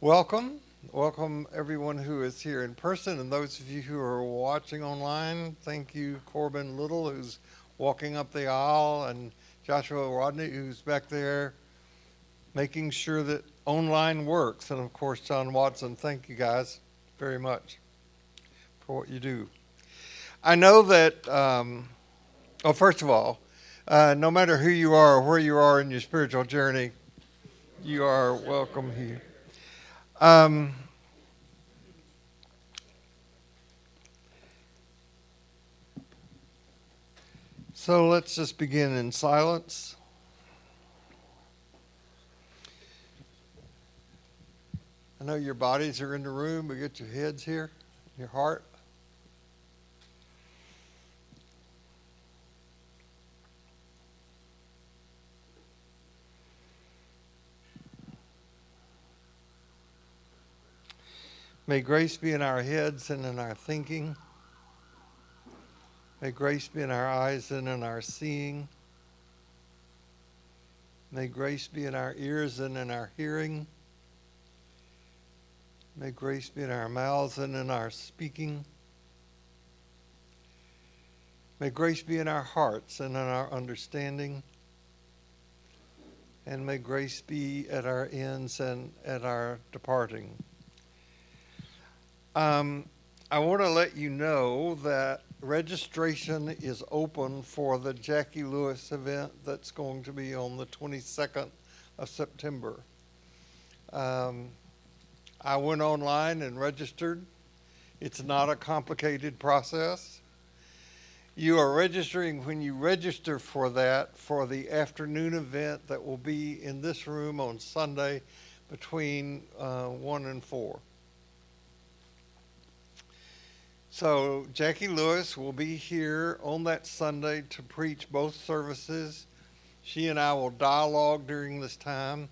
Welcome. Welcome everyone who is here in person and those of you who are watching online. Thank you, Corbin Little, who's walking up the aisle, and Joshua Rodney, who's back there making sure that online works. And of course, John Watson, thank you guys very much for what you do. I know that, first of all, no matter who you are or where you are in your spiritual journey, you are welcome here. Um, so let's just begin in silence. I know your bodies are in the room, but get your heads here, your heart. May grace be in our heads and in our thinking. May grace be in our eyes and in our seeing. May grace be in our ears and in our hearing. May grace be in our mouths and in our speaking. May grace be in our hearts and in our understanding. And may grace be at our ends and at our departing. I want to let you know that registration is open for the Jackie Lewis event that's going to be on the 22nd of September. I went online and registered. It's not a complicated process. You are registering when you register for that for the afternoon event that will be in this room on Sunday between 1 and 4. So Jackie Lewis will be here on that Sunday to preach both services. She and I will dialogue during this time.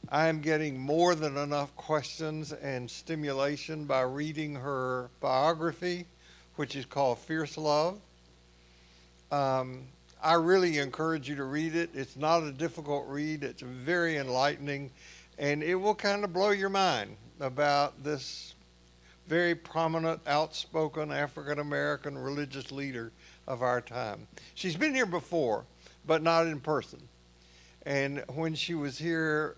I am getting more than enough questions and stimulation by reading her biography, which is called Fierce Love. I really encourage you to read it. It's not a difficult read. It's very enlightening, and it will kind of blow your mind about this very prominent, outspoken African-American religious leader of our time. She's been here before, but not in person. And when she was here,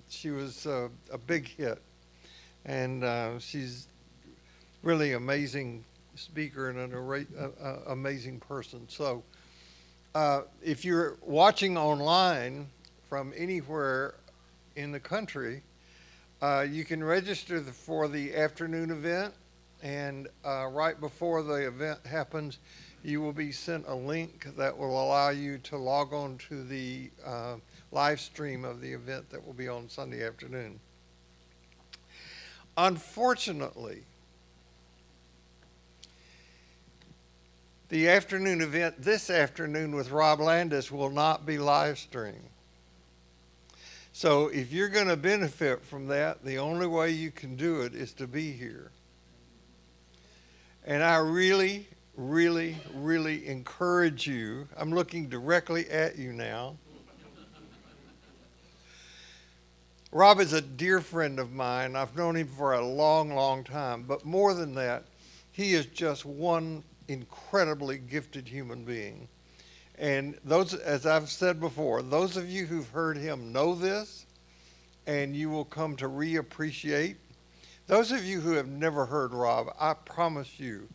she was a big hit. And she's really amazing speaker and an amazing person. So if you're watching online from anywhere in the country, you can register for the afternoon event, and right before the event happens, you will be sent a link that will allow you to log on to the live stream of the event that will be on Sunday afternoon. Unfortunately, the afternoon event this afternoon with Rob Landis will not be live streamed. So if you're going to benefit from that, the only way you can do it is to be here. And I really, really, really encourage you. I'm looking directly at you now. Rob is a dear friend of mine. I've known him for a long, long time. But more than that, he is just one incredibly gifted human being. And those, as I've said before, those of you who've heard him know this, and you will come to reappreciate. Those of you who have never heard Rob, I promise you,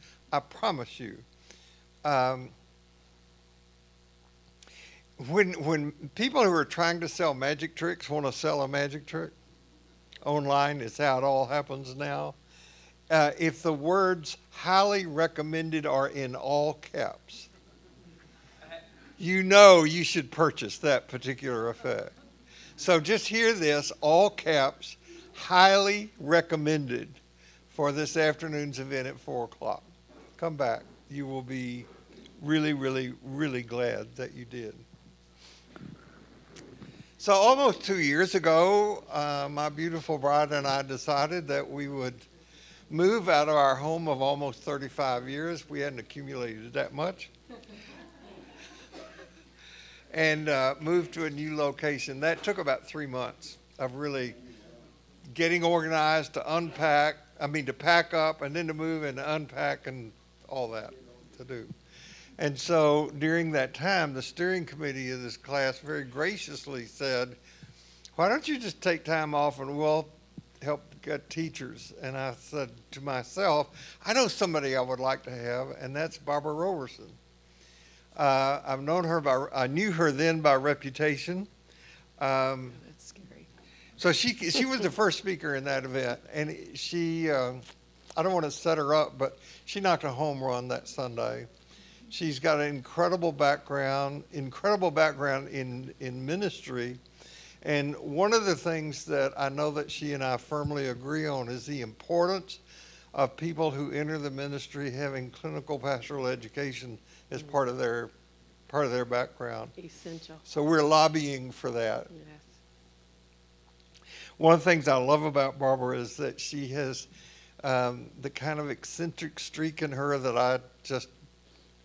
when people who are trying to sell magic tricks want to sell a magic trick online, it's how it all happens now. If the words highly recommended are in all caps, you know you should purchase that particular effect. So just hear this, all caps, highly recommended for this afternoon's event at 4 o'clock. Come back. You will be really, really, really glad that you did. So almost 2 years ago, my beautiful bride and I decided that we would move out of our home of almost 35 years. We hadn't accumulated that much. And moved to a new location. That took about 3 months of really getting organized to pack up and then to move and to unpack and all that to do. And so during that time, the steering committee of this class very graciously said, why don't you just take time off and we'll help get teachers? And I said to myself, I know somebody I would like to have, and that's Barbara Roberson. I knew her then by reputation. That's scary. So she was the first speaker in that event, and she, I don't want to set her up, but she knocked a home run that Sunday. She's got an incredible background in ministry. And one of the things that I know that she and I firmly agree on is the importance of people who enter the ministry having clinical pastoral education as part of their background. Essential. So we're lobbying for that. Yes. One of the things I love about Barbara is that she has the kind of eccentric streak in her that I just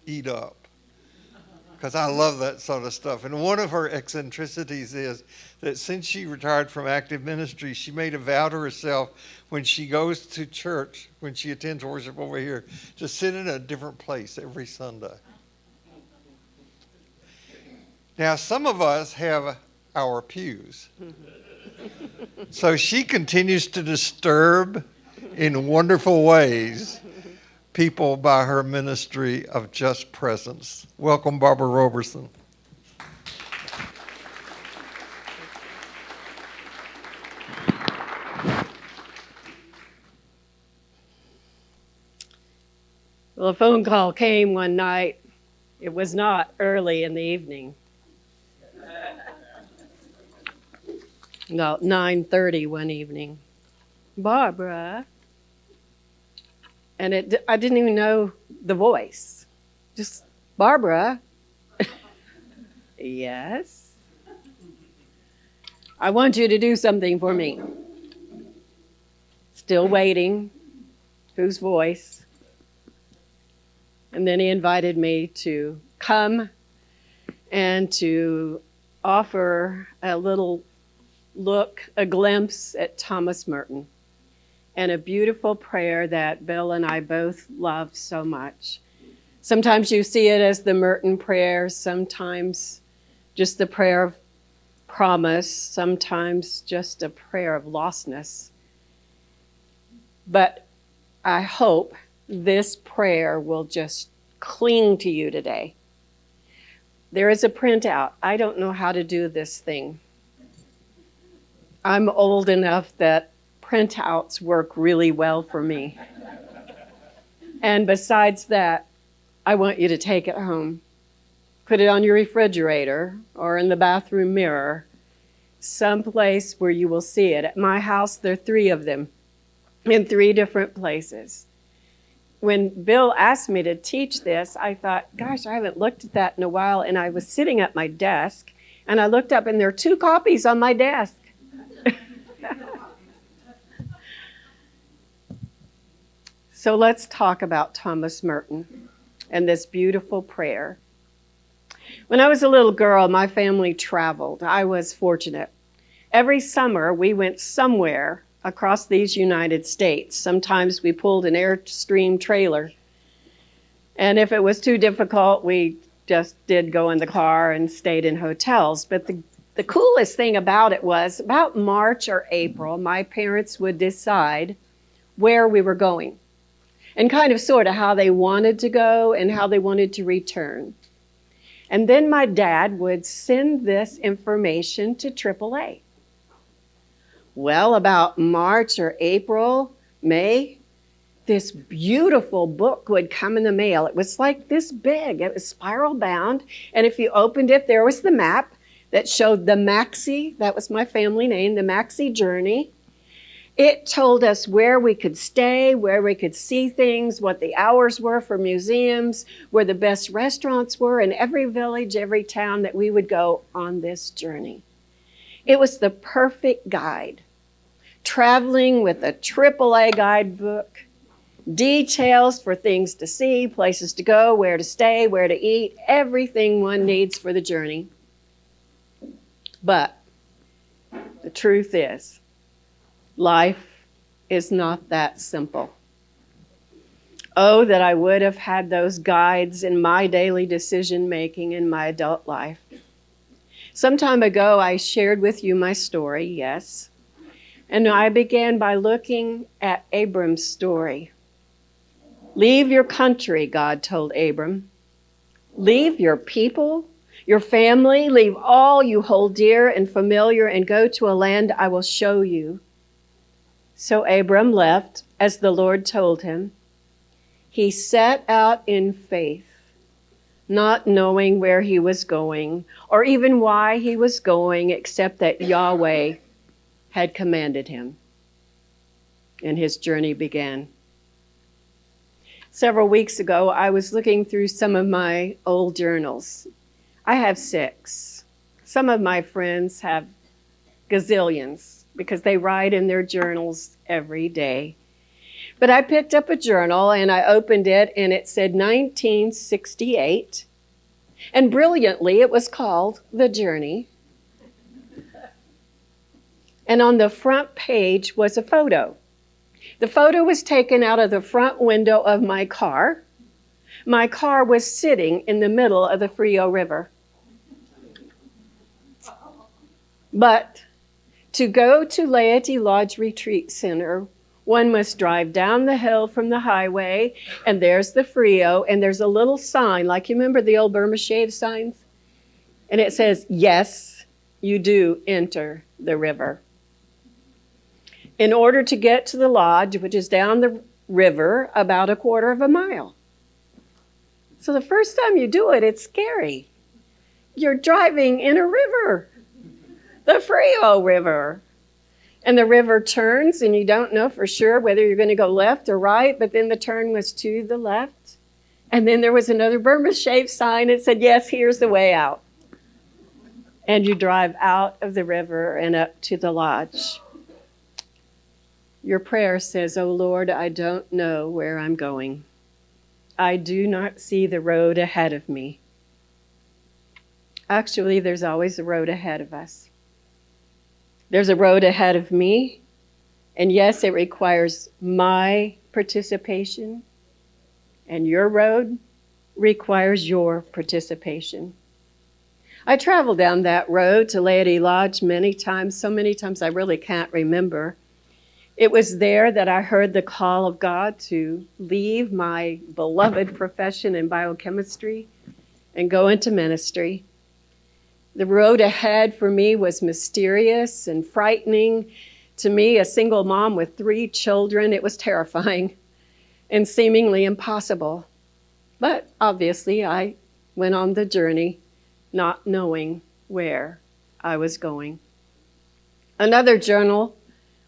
eat up, because I love that sort of stuff. And one of her eccentricities is that since she retired from active ministry, she made a vow to herself when she goes to church, when she attends worship over here, to sit in a different place every Sunday. Now, some of us have our pews. So she continues to disturb in wonderful ways people by her ministry of just presence. Welcome, Barbara Roberson. Well, a phone call came one night. It was not early in the evening. About 9:30 one evening. Barbara. And I didn't even know the voice. Just, Barbara. Yes. I want you to do something for me. Still waiting. Whose voice? And then he invited me to come and to offer a little look, a glimpse at Thomas Merton, and a beautiful prayer that Bill and I both love so much. Sometimes you see it as the Merton prayer, sometimes just the prayer of promise, sometimes just a prayer of lostness. But I hope this prayer will just cling to you today. There is a printout. I don't know how to do this thing. I'm old enough that printouts work really well for me. And besides that, I want you to take it home. Put it on your refrigerator or in the bathroom mirror, someplace where you will see it. At my house, there are 3 of them in 3 different places. When Bill asked me to teach this, I thought, gosh, I haven't looked at that in a while. And I was sitting at my desk, and I looked up, and there are 2 copies on my desk. So let's talk about Thomas Merton and this beautiful prayer. When I was a little girl, my family traveled. I was fortunate. Every summer, we went somewhere across these United States. Sometimes we pulled an Airstream trailer. And if it was too difficult, we just did go in the car and stayed in hotels. But the coolest thing about it was about March or April, my parents would decide where we were going and kind of sort of how they wanted to go and how they wanted to return. And then my dad would send this information to AAA. Well, about March or April, May, this beautiful book would come in the mail. It was like this big. It was spiral bound. And if you opened it, there was the map that showed the Maxey, that was my family name, the Maxey journey. It told us where we could stay, where we could see things, what the hours were for museums, where the best restaurants were, in every village, every town that we would go on this journey. It was the perfect guide. Traveling with a AAA guidebook, details for things to see, places to go, where to stay, where to eat, everything one needs for the journey. But the truth is, Life is not that simple. Oh, that I would have had those guides in my daily decision making in my adult life. Some time ago, I shared with you my story, yes. And I began by looking at Abram's story. Leave your country, God told Abram. Leave your people, your family, leave all you hold dear and familiar, and go to a land I will show you. So Abram left, as the Lord told him. He set out in faith, not knowing where he was going, or even why he was going, except that Yahweh had commanded him. And his journey began. Several weeks ago, I was looking through some of my old journals. I have 6. Some of my friends have gazillions because they write in their journals every day. But I picked up a journal and I opened it and it said 1968. And brilliantly, it was called The Journey. And on the front page was a photo. The photo was taken out of the front window of my car. My car was sitting in the middle of the Frio River. But to go to Laity Lodge Retreat Center, one must drive down the hill from the highway, and there's the Frio, and there's a little sign, like you remember the old Burma shave signs? And it says, yes, you do enter the river. In order to get to the lodge, which is down the river about a quarter of a mile. So the first time you do it, it's scary. You're driving in a river, the Frio River. And the river turns, and you don't know for sure whether you're going to go left or right, but then the turn was to the left. And then there was another Burma shave sign that said, yes, here's the way out. And you drive out of the river and up to the lodge. Your prayer says, oh Lord, I don't know where I'm going. I do not see the road ahead of me. Actually, there's always a road ahead of us. There's a road ahead of me, and yes, it requires my participation, and your road requires your participation. I traveled down that road to Laity Lodge many times, so many times I really can't remember. It was there that I heard the call of God to leave my beloved profession in biochemistry and go into ministry. The road ahead for me was mysterious and frightening. To me, a single mom with 3 children, it was terrifying and seemingly impossible. But obviously, I went on the journey not knowing where I was going. Another journal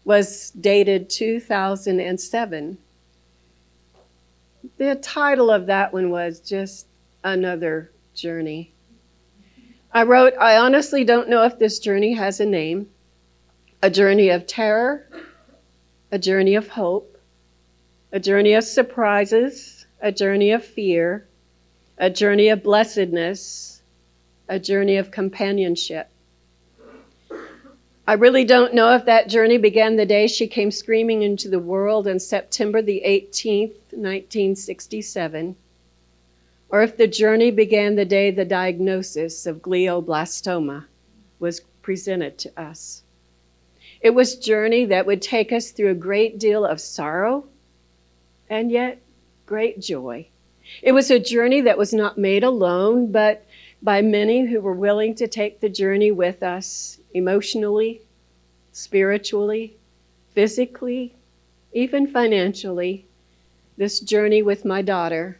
was dated 2007. The title of that one was just Another Journey. I wrote, I honestly don't know if this journey has a name. A journey of terror, a journey of hope, a journey of surprises, a journey of fear, a journey of blessedness, a journey of companionship. I really don't know if that journey began the day she came screaming into the world on September the 18th, 1967, or if the journey began the day the diagnosis of glioblastoma was presented to us. It was a journey that would take us through a great deal of sorrow and yet great joy. It was a journey that was not made alone, but by many who were willing to take the journey with us emotionally, spiritually, physically, even financially, this journey with my daughter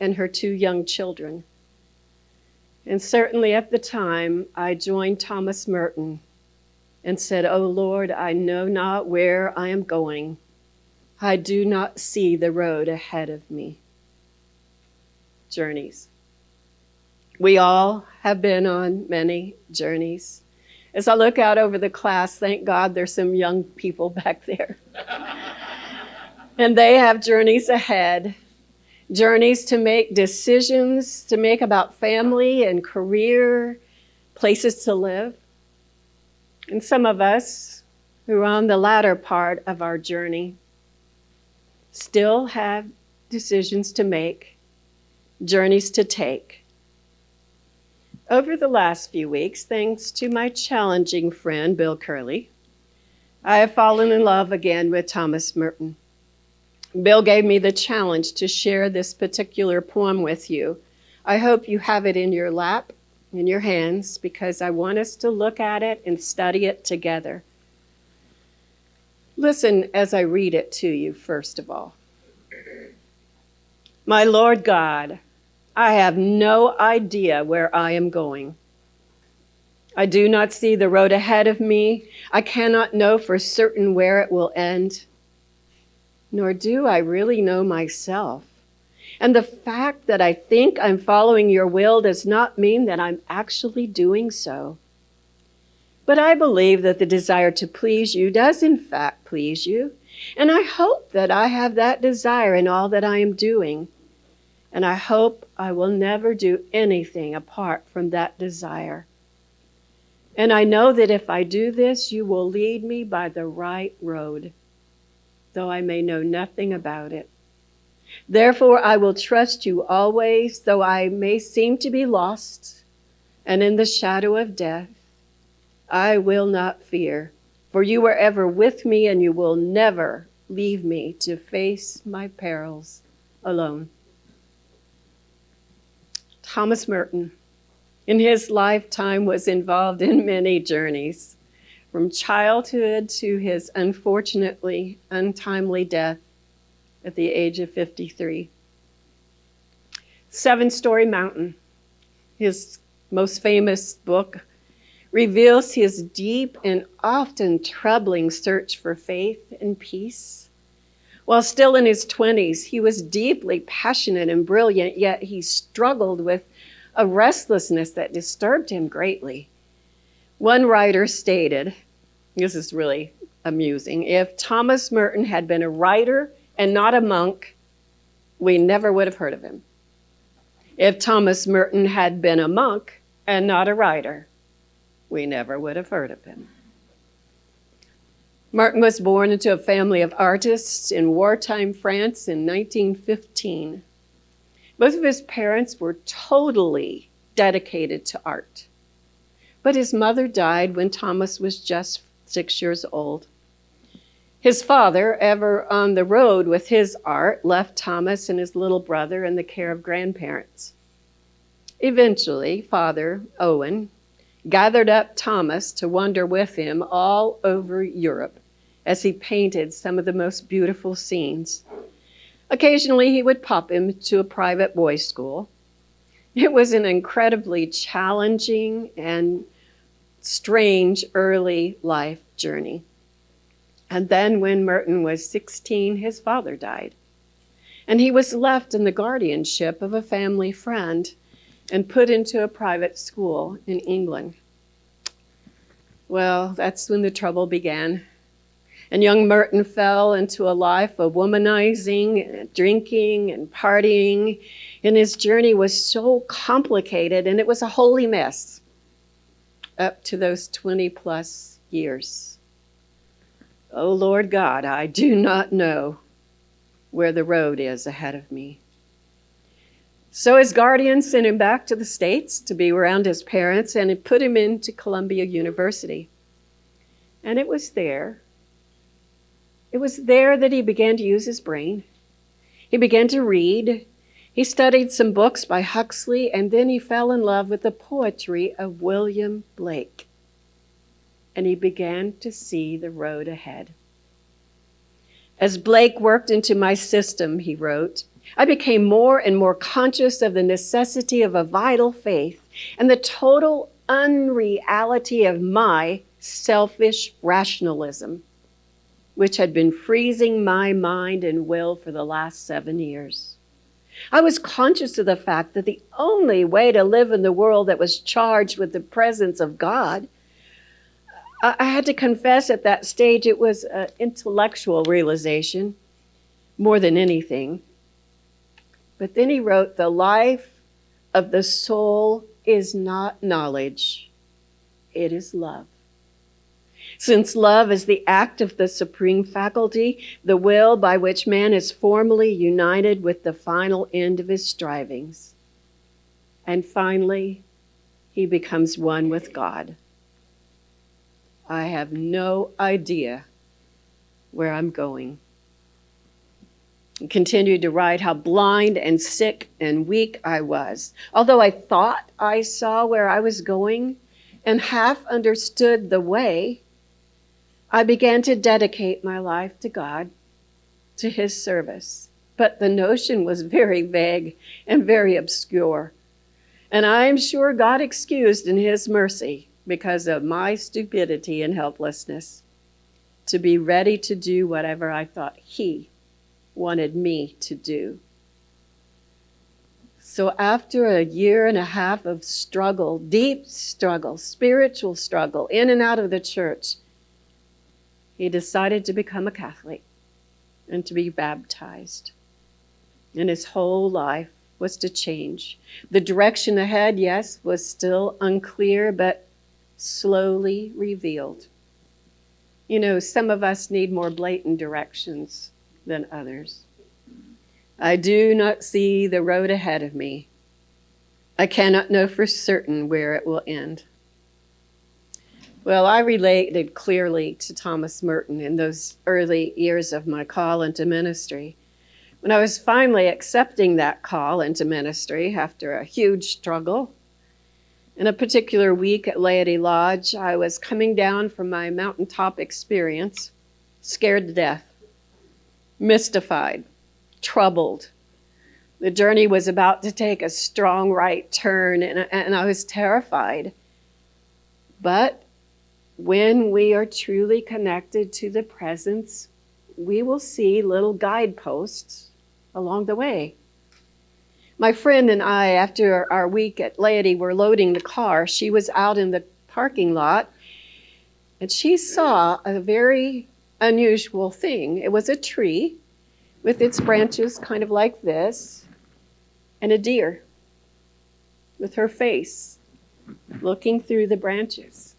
and her 2 young children. And certainly at the time, I joined Thomas Merton and said, "O Lord, I know not where I am going. I do not see the road ahead of me." Journeys. We all have been on many journeys. As I look out over the class, thank God there's some young people back there. And they have journeys ahead. Journeys to make decisions, to make about family and career, places to live. And some of us who are on the latter part of our journey still have decisions to make, journeys to take. Over the last few weeks, thanks to my challenging friend, Bill Kerley, I have fallen in love again with Thomas Merton. Bill gave me the challenge to share this particular poem with you. I hope you have it in your lap, in your hands, because I want us to look at it and study it together. Listen as I read it to you, first of all. My Lord God, I have no idea where I am going. I do not see the road ahead of me. I cannot know for certain where it will end. Nor do I really know myself. And the fact that I think I'm following your will does not mean that I'm actually doing so. But I believe that the desire to please you does in fact please you. And I hope that I have that desire in all that I am doing. And I hope I will never do anything apart from that desire. And I know that if I do this, you will lead me by the right road, though I may know nothing about it. Therefore, I will trust you always, though I may seem to be lost and in the shadow of death. I will not fear, for you are ever with me, and you will never leave me to face my perils alone. Thomas Merton, in his lifetime, was involved in many journeys, from childhood to his unfortunately untimely death at the age of 53. Seven-Story Mountain, his most famous book, reveals his deep and often troubling search for faith and peace. While still in his 20s, he was deeply passionate and brilliant, yet he struggled with a restlessness that disturbed him greatly. One writer stated, this is really amusing, if Thomas Merton had been a writer and not a monk, we never would have heard of him. If Thomas Merton had been a monk and not a writer, we never would have heard of him. Merton was born into a family of artists in wartime France in 1915. Both of his parents were totally dedicated to art. But his mother died when Thomas was just 6 years old. His father, ever on the road with his art, left Thomas and his little brother in the care of grandparents. Eventually, Father Owen gathered up Thomas to wander with him all over Europe as he painted some of the most beautiful scenes. Occasionally, he would pop him to a private boys' school. It was an incredibly challenging and strange early life journey. And then when Merton was 16, his father died. And he was left in the guardianship of a family friend and put into a private school in England. Well, that's when the trouble began. And young Merton fell into a life of womanizing, drinking, and partying. And his journey was so complicated, and it was a holy mess up to those 20-plus years. Oh, Lord God, I do not know where the road is ahead of me. So his guardian sent him back to the States to be around his parents, and it put him into Columbia University. And it was there that he began to use his brain. He began to read. He studied some books by Huxley, and then he fell in love with the poetry of William Blake. And he began to see the road ahead. As Blake worked into my system, he wrote, I became more and more conscious of the necessity of a vital faith and the total unreality of my selfish rationalism, which had been freezing my mind and will for the last 7 years. I was conscious of the fact that the only way to live in the world that was charged with the presence of God, I had to confess at that stage it was an intellectual realization more than anything. But then he wrote, the life of the soul is not knowledge, it is love. Since love is the act of the supreme faculty, the will by which man is formally united with the final end of his strivings. And finally, he becomes one with God. I have no idea where I'm going. He continued to write how blind and sick and weak I was. Although I thought I saw where I was going and half understood the way, I began to dedicate my life to God, to his service. But the notion was very vague and very obscure. And I'm sure God excused in his mercy because of my stupidity and helplessness to be ready to do whatever I thought he wanted me to do. So after a year and a half of struggle, deep struggle, spiritual struggle, in and out of the church, he decided to become a Catholic and to be baptized. And his whole life was to change. The direction ahead, yes, was still unclear, but slowly revealed. You know, some of us need more blatant directions than others. I do not see the road ahead of me. I cannot know for certain where it will end. Well, I related clearly to Thomas Merton in those early years of my call into ministry. When I was finally accepting that call into ministry after a huge struggle, in a particular week at Laity Lodge, I was coming down from my mountaintop experience, scared to death, mystified, troubled. The journey was about to take a strong right turn, and I was terrified. But when we are truly connected to the presence, we will see little guideposts along the way. My friend and I, after our week at Laity, were loading the car. She was out in the parking lot, and she saw a very unusual thing. It was a tree with its branches kind of like this, and a deer with her face looking through the branches.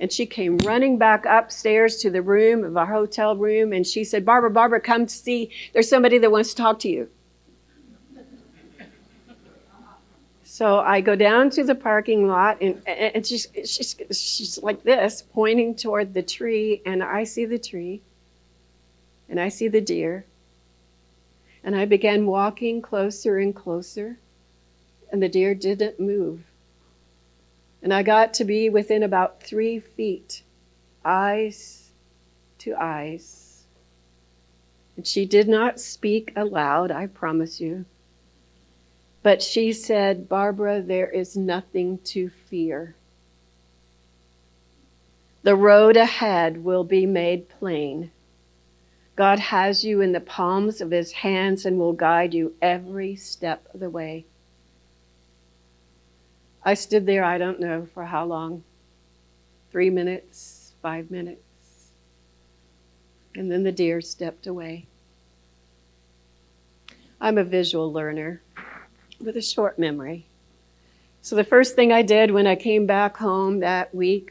And she came running back upstairs to the room of our hotel room, and she said, Barbara, come see. There's somebody that wants to talk to you. So I go down to the parking lot, and she's like this, pointing toward the tree, and I see the tree, and I see the deer. And I began walking closer and closer, and the deer didn't move. And I got to be within about 3 feet, eyes to eyes. And she did not speak aloud, I promise you. But she said, Barbara, there is nothing to fear. The road ahead will be made plain. God has you in the palms of his hands and will guide you every step of the way. I stood there, I don't know for how long, 3 minutes, 5 minutes. And then the deer stepped away. I'm a visual learner with a short memory. So the first thing I did when I came back home that week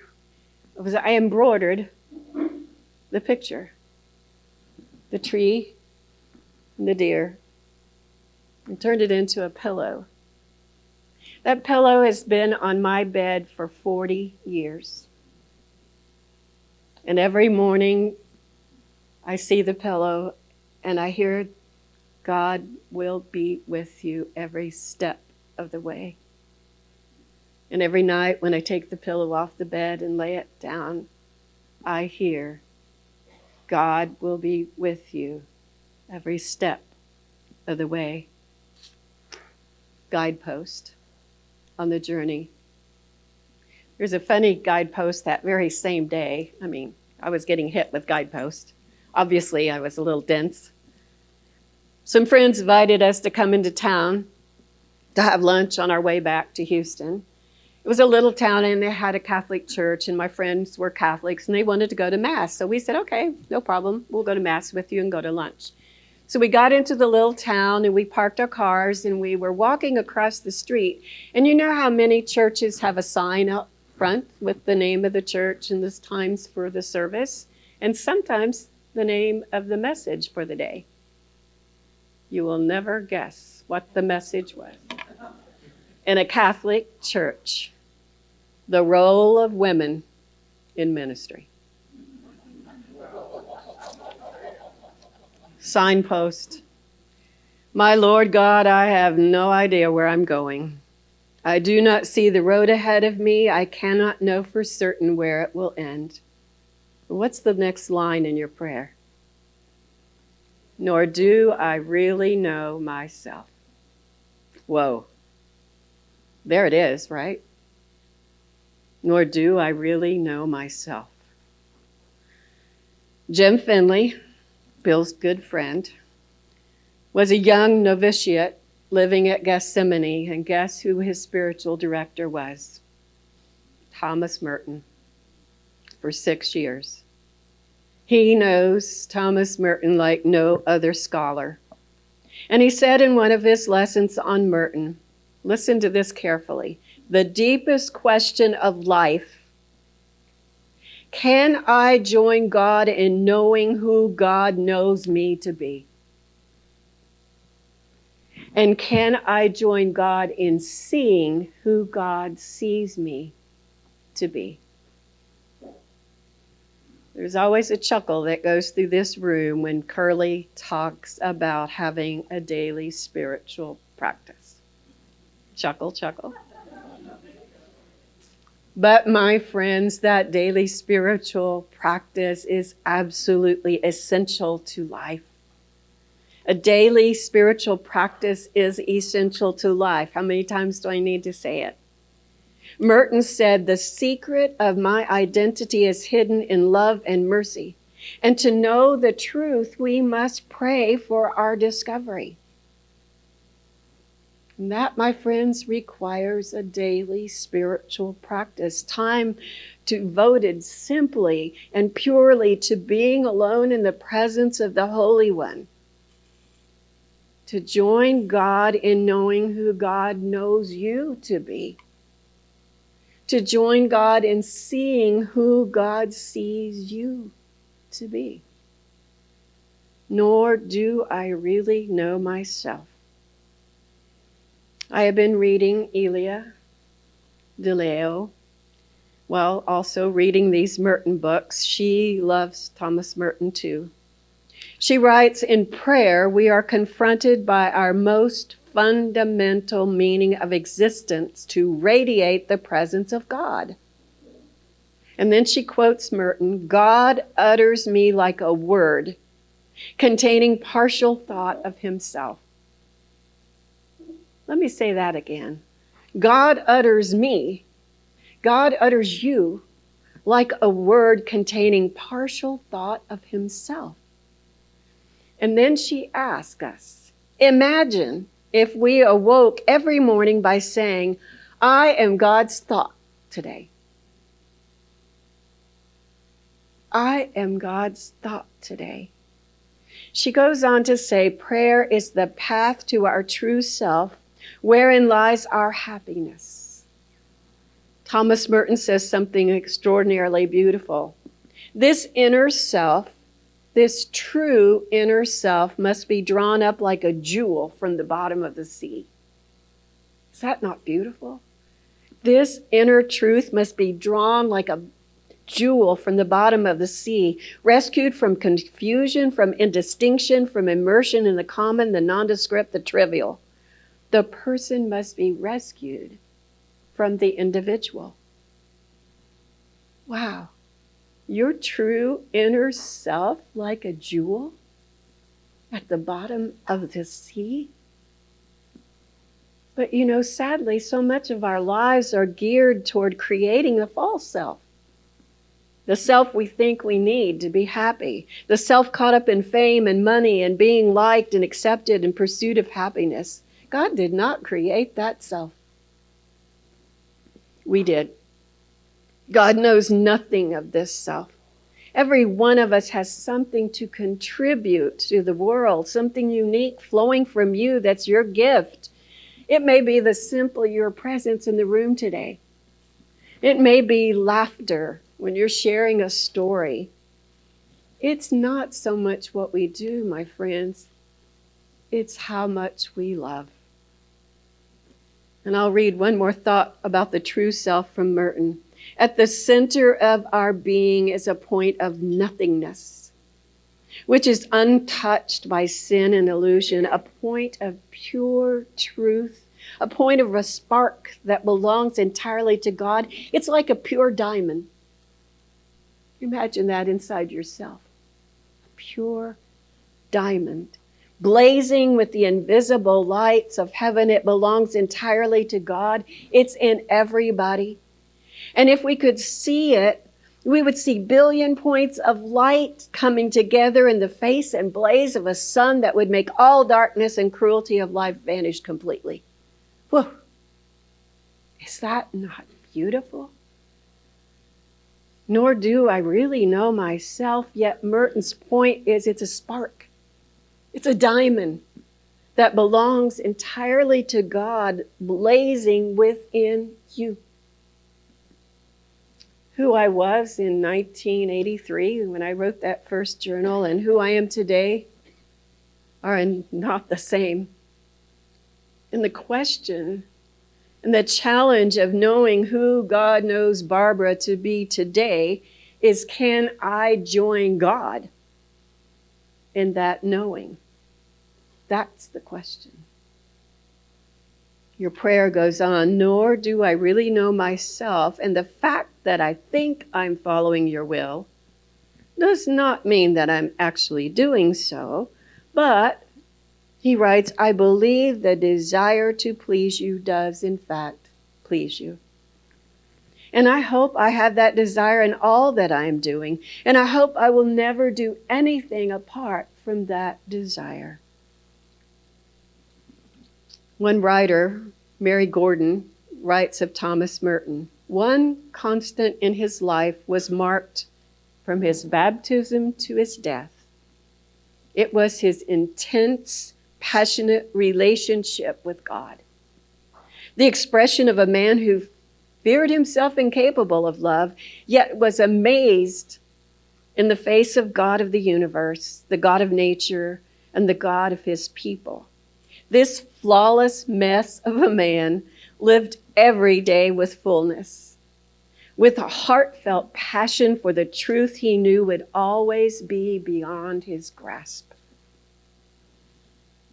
was I embroidered the picture, the tree and the deer, and turned it into a pillow. That pillow has been on my bed for 40 years. And every morning I see the pillow and I hear, God will be with you every step of the way. And every night when I take the pillow off the bed and lay it down, I hear, God will be with you every step of the way. Guidepost on the journey. There's a funny guidepost that very same day. I was getting hit with guideposts. Obviously, I was a little dense. Some friends invited us to come into town to have lunch on our way back to Houston. It was a little town and they had a Catholic church and my friends were Catholics and they wanted to go to Mass. So we said, okay, no problem. We'll go to Mass with you and go to lunch. So we got into the little town and we parked our cars and we were walking across the street. And you know how many churches have a sign up front with the name of the church and the times for the service, and sometimes the name of the message for the day. You will never guess what the message was. In a Catholic church, the role of women in ministry. Signpost. My Lord God, I have no idea where I'm going. I do not see the road ahead of me. I cannot know for certain where it will end. What's the next line in your prayer? Nor do I really know myself. Whoa. There it is, right? Nor do I really know myself. Jim Finley, Bill's good friend, was a young novitiate living at Gethsemane, and guess who his spiritual director was? Thomas Merton, for 6 years. He knows Thomas Merton like no other scholar. And he said in one of his lessons on Merton, listen to this carefully, the deepest question of life, can I join God in knowing who God knows me to be? And can I join God in seeing who God sees me to be? There's always a chuckle that goes through this room when Kerley talks about having a daily spiritual practice. Chuckle, chuckle. But my friends, that daily spiritual practice is absolutely essential to life. A daily spiritual practice is essential to life. How many times do I need to say it? Merton said, the secret of my identity is hidden in love and mercy. And to know the truth, we must pray for our discovery. And that, my friends, requires a daily spiritual practice, time devoted simply and purely to being alone in the presence of the Holy One. To join God in knowing who God knows you to be. To join God in seeing who God sees you to be. Nor do I really know myself. I have been reading Elia de Leo, while also reading these Merton books. She loves Thomas Merton too. She writes, in prayer, we are confronted by our most fundamental meaning of existence to radiate the presence of God. And then she quotes Merton, God utters me like a word containing partial thought of himself. Let me say that again. God utters me, God utters you like a word containing partial thought of himself. And then she asks us, imagine if we awoke every morning by saying, I am God's thought today. I am God's thought today. She goes on to say, prayer is the path to our true self, wherein lies our happiness. Thomas Merton says something extraordinarily beautiful. This inner self, this true inner self, must be drawn up like a jewel from the bottom of the sea. Is that not beautiful? This inner truth must be drawn like a jewel from the bottom of the sea, rescued from confusion, from indistinction, from immersion in the common, the nondescript, the trivial. The person must be rescued from the individual. Wow. Your true inner self like a jewel at the bottom of the sea? But you know, sadly, so much of our lives are geared toward creating a false self. The self we think we need to be happy. The self caught up in fame and money and being liked and accepted in pursuit of happiness. God did not create that self. We did. God knows nothing of this self. Every one of us has something to contribute to the world, something unique flowing from you that's your gift. It may be the simple your presence in the room today. It may be laughter when you're sharing a story. It's not so much what we do, my friends. It's how much we love. And I'll read one more thought about the true self from Merton. At the center of our being is a point of nothingness, which is untouched by sin and illusion, a point of pure truth, a point of a spark that belongs entirely to God. It's like a pure diamond. Imagine that inside yourself. A pure diamond, blazing with the invisible lights of heaven. It belongs entirely to God. It's in everybody. And if we could see it, we would see billion points of light coming together in the face and blaze of a sun that would make all darkness and cruelty of life vanish completely. Whew. Is that not beautiful? Nor do I really know myself, yet Merton's point is it's a spark. It's a diamond that belongs entirely to God, blazing within you. Who I was in 1983 when I wrote that first journal and who I am today are not the same. And the question and the challenge of knowing who God knows Barbara to be today is, can I join God in that knowing? That's the question. Your prayer goes on, nor do I really know myself, and the fact that I think I'm following your will does not mean that I'm actually doing so, but, he writes, I believe the desire to please you does, in fact, please you. And I hope I have that desire in all that I am doing, and I hope I will never do anything apart from that desire. One writer, Mary Gordon, writes of Thomas Merton, one constant in his life was marked from his baptism to his death. It was his intense, passionate relationship with God. The expression of a man who feared himself incapable of love, yet was amazed in the face of God of the universe, the God of nature, and the God of his people. This flawless mess of a man lived every day with fullness, with a heartfelt passion for the truth he knew would always be beyond his grasp.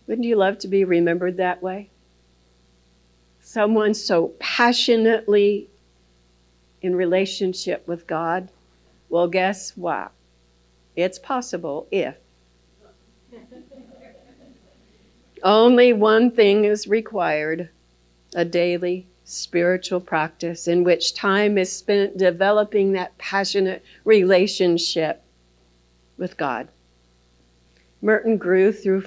Wouldn't you love to be remembered that way? Someone so passionately in relationship with God? Well, guess what? It's possible if only one thing is required, a daily spiritual practice in which time is spent developing that passionate relationship with God. Merton grew through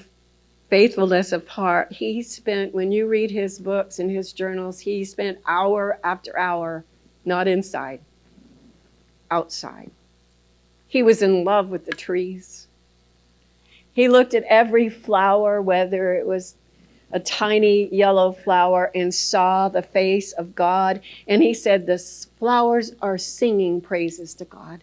faithfulness of heart. He spent, when you read his books and his journals, he spent hour after hour, not inside, outside. He was in love with the trees. He looked at every flower, whether it was a tiny yellow flower, and saw the face of God. And he said, the flowers are singing praises to God.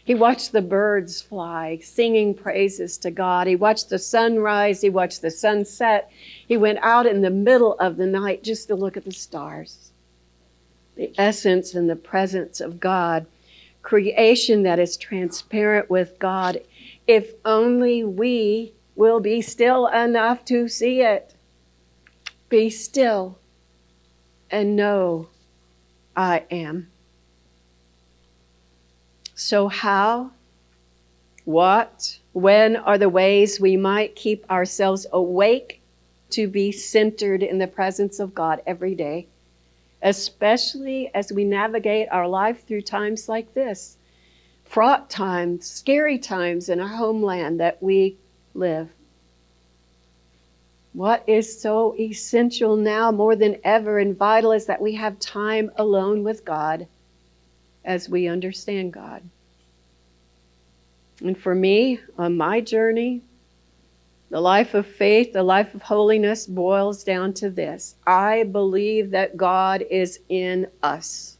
He watched the birds fly, singing praises to God. He watched the sunrise. He watched the sunset. He went out in the middle of the night just to look at the stars. The essence and the presence of God. Creation that is transparent with God. If only we will be still enough to see it. Be still and know I am. So how, what, when are the ways we might keep ourselves awake to be centered in the presence of God every day, especially as we navigate our life through times like this, fraught times, scary times in our homeland that we live? What is so essential now more than ever and vital is that we have time alone with God as we understand God. And for me, on my journey, the life of faith, the life of holiness boils down to this. I believe that God is in us.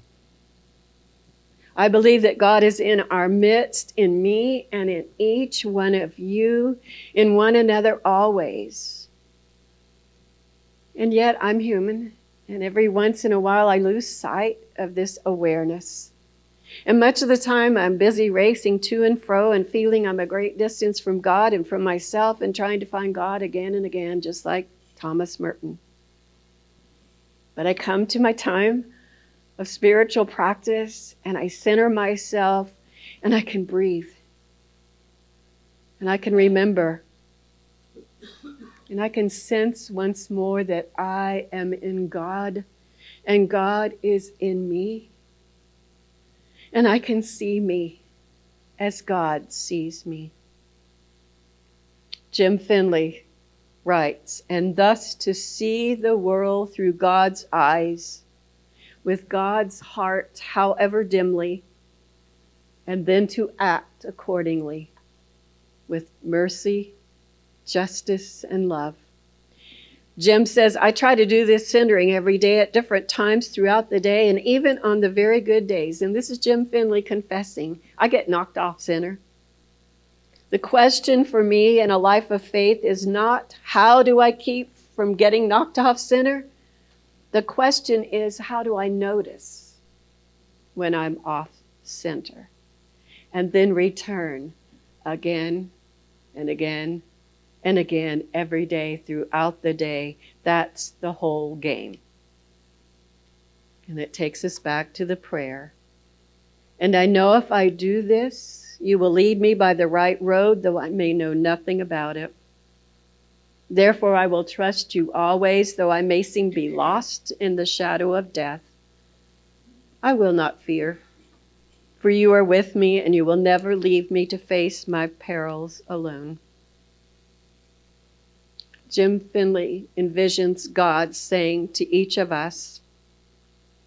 I believe that God is in our midst, in me and in each one of you, in one another always. And yet I'm human, and every once in a while I lose sight of this awareness. And much of the time I'm busy racing to and fro and feeling I'm a great distance from God and from myself and trying to find God again and again, just like Thomas Merton. But I come to my time of spiritual practice and I center myself and I can breathe. And I can remember. And I can sense once more that I am in God and God is in me. And I can see me as God sees me. Jim Finley writes, and thus to see the world through God's eyes, with God's heart, however dimly, and then to act accordingly with mercy, justice, and love. Jim says, I try to do this centering every day at different times throughout the day and even on the very good days. And this is Jim Finley confessing. I get knocked off center. The question for me in a life of faith is not how do I keep from getting knocked off center? The question is how do I notice when I'm off center? And then return again and again and again every day throughout the day. That's the whole game. And it takes us back to the prayer. And I know if I do this, you will lead me by the right road, though I may know nothing about it. Therefore I will trust you always, though I may seem to be lost in the shadow of death. I will not fear, for you are with me, and you will never leave me to face my perils alone. Jim Finley envisions God saying to each of us,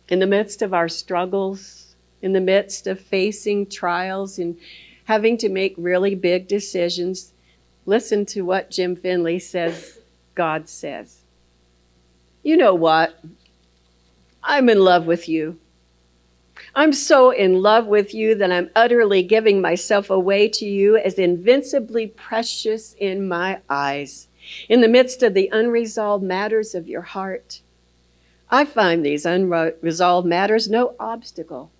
in the midst of our struggles, in the midst of facing trials and having to make really big decisions, listen to what Jim Finley says God says. You know what? I'm in love with you. I'm so in love with you that I'm utterly giving myself away to you as invincibly precious in my eyes. In the midst of the unresolved matters of your heart, I find these unresolved matters no obstacle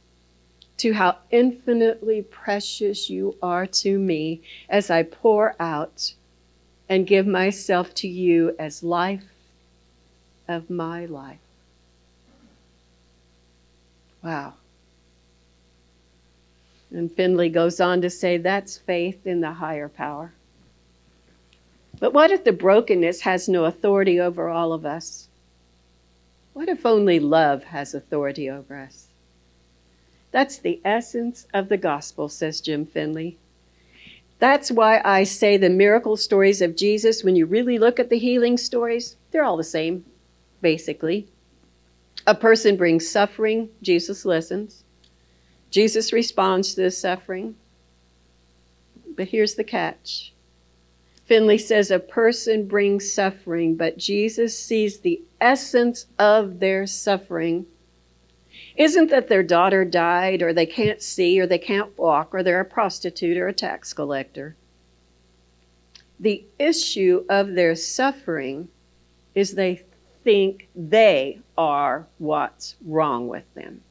to how infinitely precious you are to me as I pour out and give myself to you as life of my life. Wow. And Finley goes on to say that's faith in the higher power. But what if the brokenness has no authority over all of us? What if only love has authority over us? That's the essence of the gospel, says Jim Finley. That's why I say the miracle stories of Jesus, when you really look at the healing stories, they're all the same, basically. A person brings suffering, Jesus listens. Jesus responds to the suffering. But here's the catch. Finley says a person brings suffering, but Jesus sees the essence of their suffering. Isn't that their daughter died, or they can't see, or they can't walk, or they're a prostitute or a tax collector. The issue of their suffering is they think they are what's wrong with them.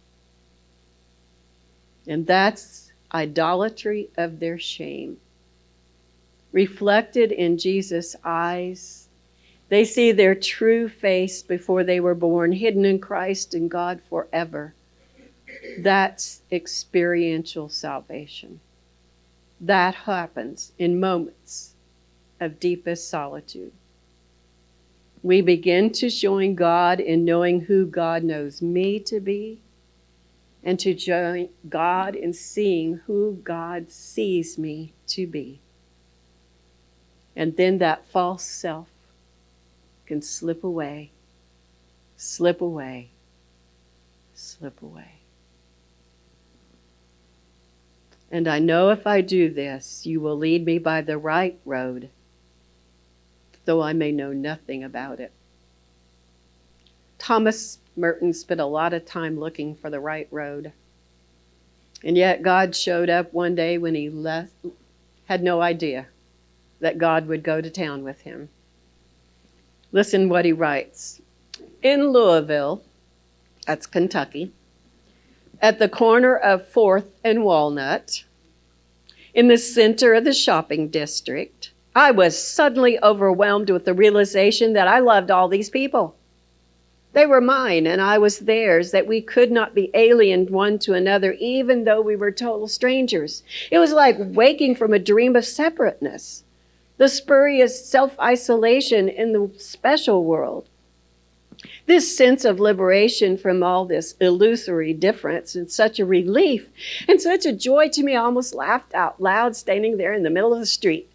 And that's idolatry of their shame. Reflected in Jesus' eyes, they see their true face before they were born, hidden in Christ and God forever. That's experiential salvation. That happens in moments of deepest solitude. We begin to join God in knowing who God knows me to be, and to join God in seeing who God sees me to be. And then that false self can slip away, slip away, slip away. And I know if I do this, you will lead me by the right road, though I may know nothing about it. Thomas Merton spent a lot of time looking for the right road. And yet God showed up one day when he had no idea that God would go to town with him. Listen what he writes. In Louisville, that's Kentucky, at the corner of 4th and Walnut, in the center of the shopping district, I was suddenly overwhelmed with the realization that I loved all these people. They were mine and I was theirs, that we could not be alien one to another, even though we were total strangers. It was like waking from a dream of separateness, the spurious self-isolation in the special world. This sense of liberation from all this illusory difference and such a relief and such a joy to me, I almost laughed out loud standing there in the middle of the street.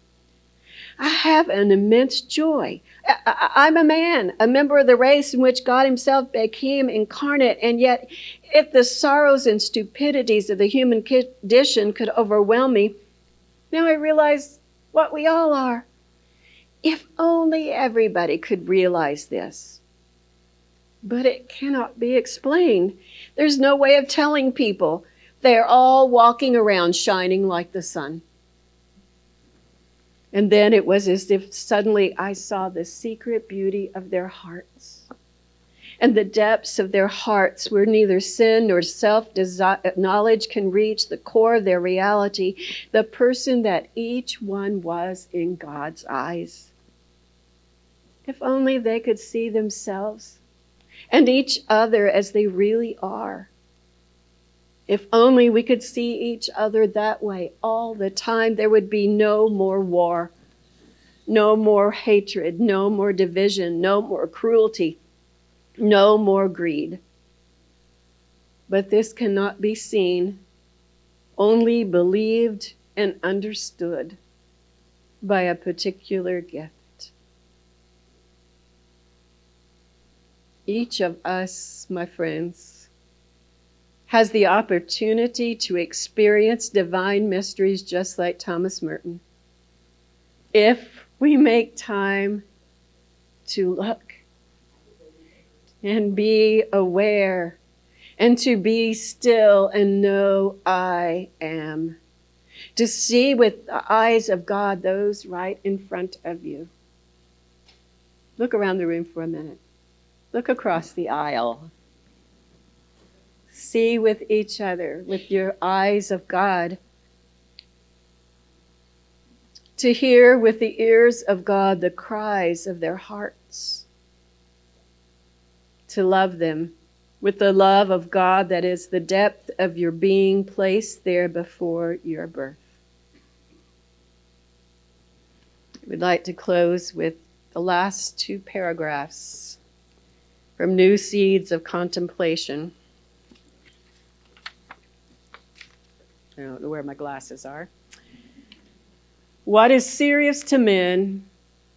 I have an immense joy. I'm a man, a member of the race in which God himself became incarnate, and yet if the sorrows and stupidities of the human condition could overwhelm me, now I realize what we all are. If only everybody could realize this. But it cannot be explained. There's no way of telling people. They're all walking around shining like the sun. And then it was as if suddenly I saw the secret beauty of their hearts. And the depths of their hearts where neither sin nor self-knowledge can reach the core of their reality, the person that each one was in God's eyes. If only they could see themselves and each other as they really are. If only we could see each other that way all the time, there would be no more war, no more hatred, no more division, no more cruelty, no more greed. But this cannot be seen, only believed and understood by a particular gift. Each of us, my friends, has the opportunity to experience divine mysteries just like Thomas Merton, if we make time to look and be aware and to be still and know I am, to see with the eyes of God those right in front of you. Look around the room for a minute. Look across the aisle. See with each other, with your eyes of God. To hear with the ears of God the cries of their hearts. To love them with the love of God that is the depth of your being placed there before your birth. We'd like to close with the last two paragraphs from New Seeds of Contemplation. I don't know where my glasses are. What is serious to men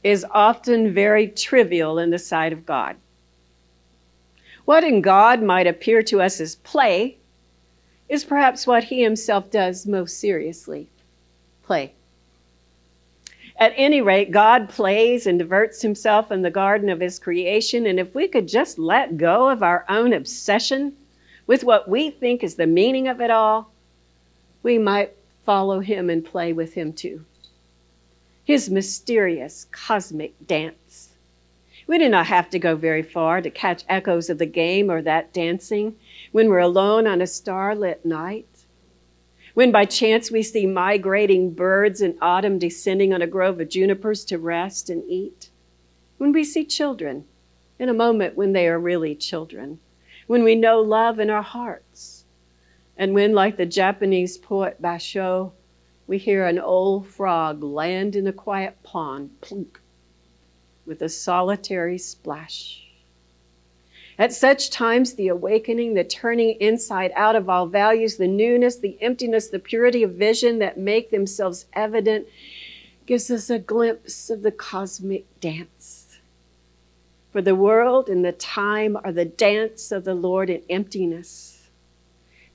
is often very trivial in the sight of God. What in God might appear to us as play is perhaps what he himself does most seriously, play. At any rate, God plays and diverts himself in the garden of his creation, and if we could just let go of our own obsession with what we think is the meaning of it all, we might follow him and play with him too. His mysterious cosmic dance. We do not have to go very far to catch echoes of the game or that dancing when we're alone on a starlit night, when by chance we see migrating birds in autumn descending on a grove of junipers to rest and eat, when we see children in a moment when they are really children, when we know love in our hearts, and when, like the Japanese poet Basho, we hear an old frog land in a quiet pond, plunk, with a solitary splash. At such times, the awakening, the turning inside out of all values, the newness, the emptiness, the purity of vision that make themselves evident, gives us a glimpse of the cosmic dance. For the world and the time are the dance of the Lord in emptiness.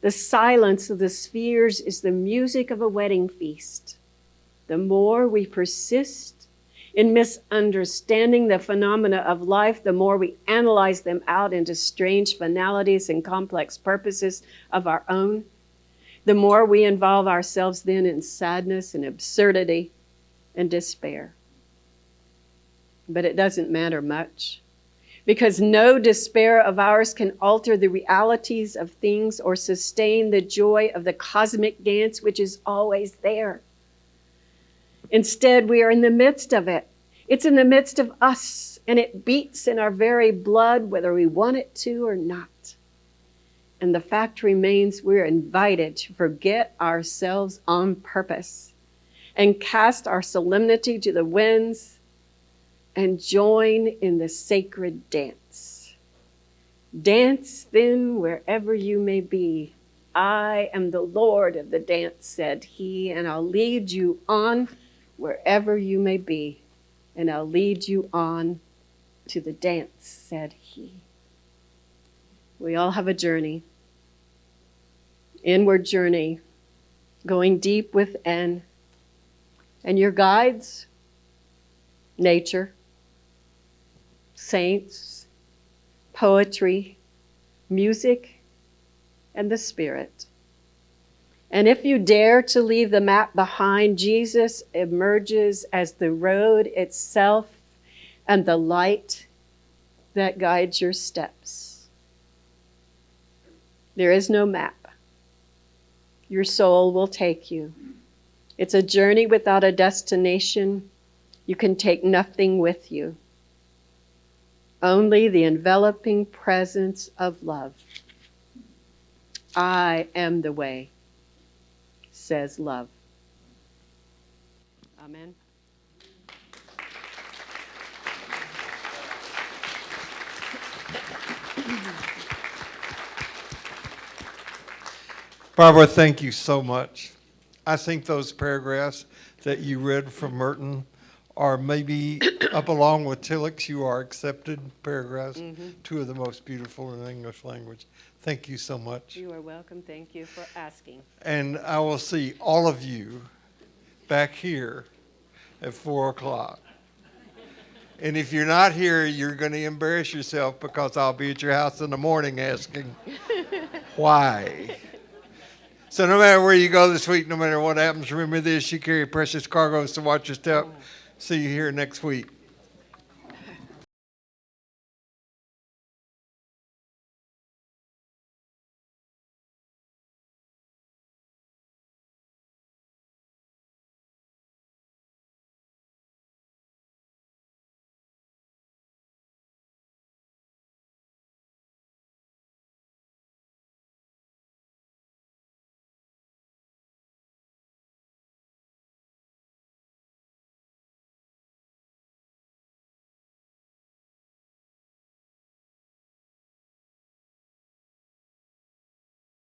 The silence of the spheres is the music of a wedding feast. The more we persist in misunderstanding the phenomena of life, the more we analyze them out into strange finalities and complex purposes of our own, the more we involve ourselves then in sadness and absurdity and despair. But it doesn't matter much, because no despair of ours can alter the realities of things or sustain the joy of the cosmic dance which is always there. Instead, we are in the midst of it. It's in the midst of us, and it beats in our very blood whether we want it to or not. And the fact remains, we're invited to forget ourselves on purpose and cast our solemnity to the winds and join in the sacred dance. Dance then wherever you may be. I am the Lord of the dance, said he, and I'll lead you on wherever you may be, and I'll lead you on to the dance, said he. We all have a journey, inward journey, going deep within. And your guides, nature, saints, poetry, music, and the Spirit. And if you dare to leave the map behind, Jesus emerges as the road itself and the light that guides your steps. There is no map. Your soul will take you. It's a journey without a destination. You can take nothing with you. Only the enveloping presence of love. I am the way, says love. Amen. Barbara, thank you so much. I think those paragraphs that you read from Merton are maybe up along with Tillich's You Are Accepted paragraphs, two of the most beautiful in the English language. Thank you so much. You are welcome. Thank you for asking. And I will see all of you back here at 4 o'clock. And if you're not here, you're going to embarrass yourself, because I'll be at your house in the morning asking why. So no matter where you go this week, no matter what happens, remember this: you carry precious cargoes to watch your step. See you here next week.